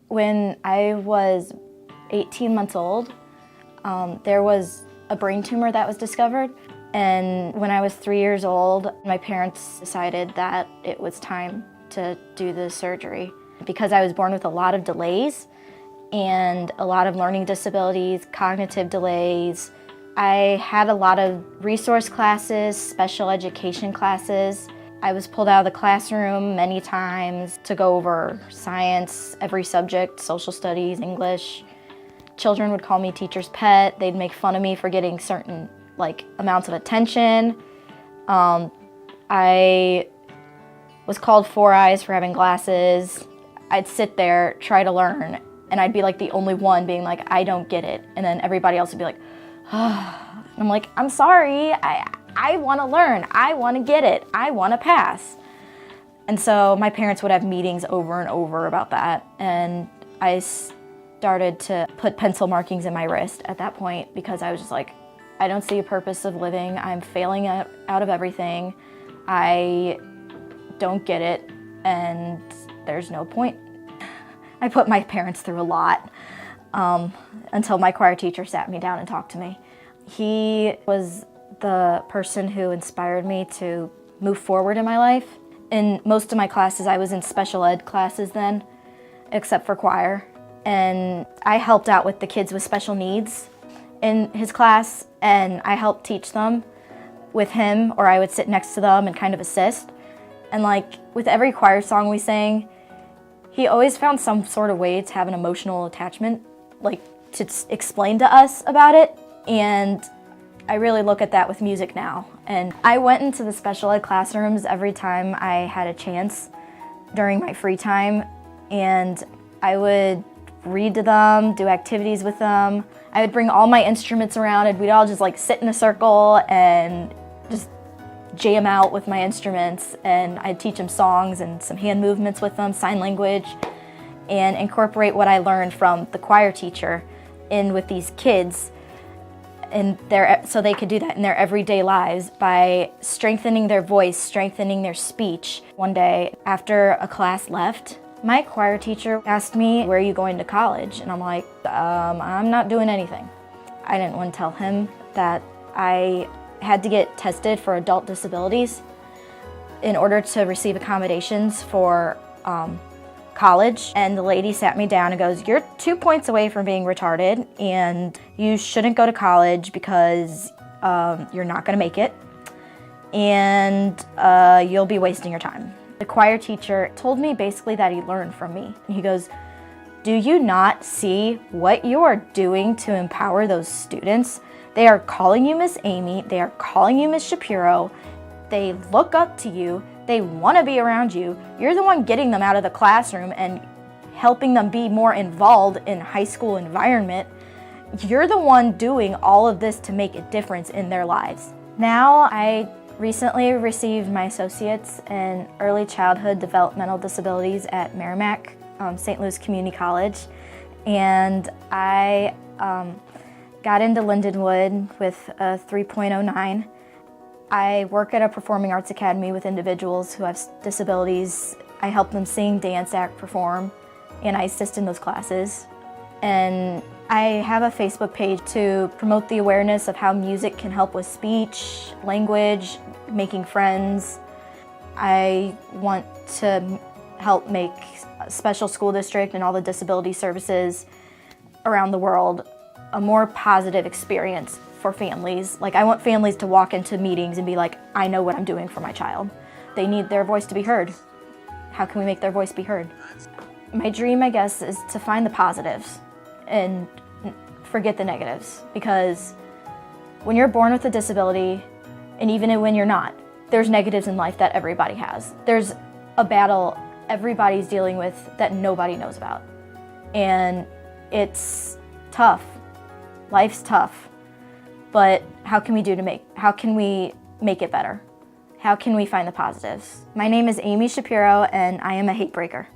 When I was 18 months old, there was a brain tumor that was discovered. And when I was 3 years old, my parents decided that it was time to do the surgery. Because I was born with a lot of delays and a lot of learning disabilities, cognitive delays, I had a lot of resource classes, special education classes. I was pulled out of the classroom many times to go over science, every subject, social studies, English. Children would call me teacher's pet. They'd make fun of me for getting certain amounts of attention. I was called Four Eyes for having glasses. I'd sit there, try to learn, and I'd be like the only one being like, I don't get it. And then everybody else would be like, oh. I'm like, I'm sorry, I want to learn, I want to get it, I want to pass. And so my parents would have meetings over and over about that, and I started to put pencil markings in my wrist at that point because I was just like, I don't see a purpose of living, I'm failing out of everything, I don't get it, and there's no point. I put my parents through a lot until my choir teacher sat me down and talked to me. He was the person who inspired me to move forward in my life. In most of my classes, I was in special ed classes then, except for choir. And I helped out with the kids with special needs in his class, and I helped teach them with him, or I would sit next to them and kind of assist. And with every choir song we sang, he always found some sort of way to have an emotional attachment, to explain to us about it. And I really look at that with music now. And I went into the special ed classrooms every time I had a chance during my free time, and I would read to them, do activities with them. I would bring all my instruments around, and we'd all just sit in a circle and just jam out with my instruments, and I'd teach them songs and some hand movements with them, sign language, and incorporate what I learned from the choir teacher in with these kids, so they could do that in their everyday lives by strengthening their voice, strengthening their speech. One day, after a class left, my choir teacher asked me, "Where are you going to college?" And I'm like, I'm not doing anything. I didn't want to tell him that I had to get tested for adult disabilities in order to receive accommodations for college. And the lady sat me down and goes, "You're 2 points away from being retarded, and you shouldn't go to college because you're not going to make it, and you'll be wasting your time." The choir teacher told me basically that he learned from me. He goes, "Do you not see what you are doing to empower those students? They are calling you Miss Amy, they are calling you Miss Shapiro, they look up to you, they want to be around you. You're the one getting them out of the classroom and helping them be more involved in high school environment. You're the one doing all of this to make a difference in their lives." Now, I recently received my associates in early childhood developmental disabilities at Merrimack, St. Louis Community College, and I got into Lindenwood with a 3.09. I work at a performing arts academy with individuals who have disabilities. I help them sing, dance, act, perform, and I assist in those classes. And I have a Facebook page to promote the awareness of how music can help with speech, language, making friends. I want to help make a special school district and all the disability services around the world a more positive experience for families. I want families to walk into meetings and be like, I know what I'm doing for my child. They need their voice to be heard. How can we make their voice be heard? My dream, I guess, is to find the positives and forget the negatives, because when you're born with a disability, and even when you're not, there's negatives in life that everybody has. There's a battle everybody's dealing with that nobody knows about. And it's tough. Life's tough. But how can we make it better? How can we find the positives? My name is Amy Shapiro, and I am a hate breaker.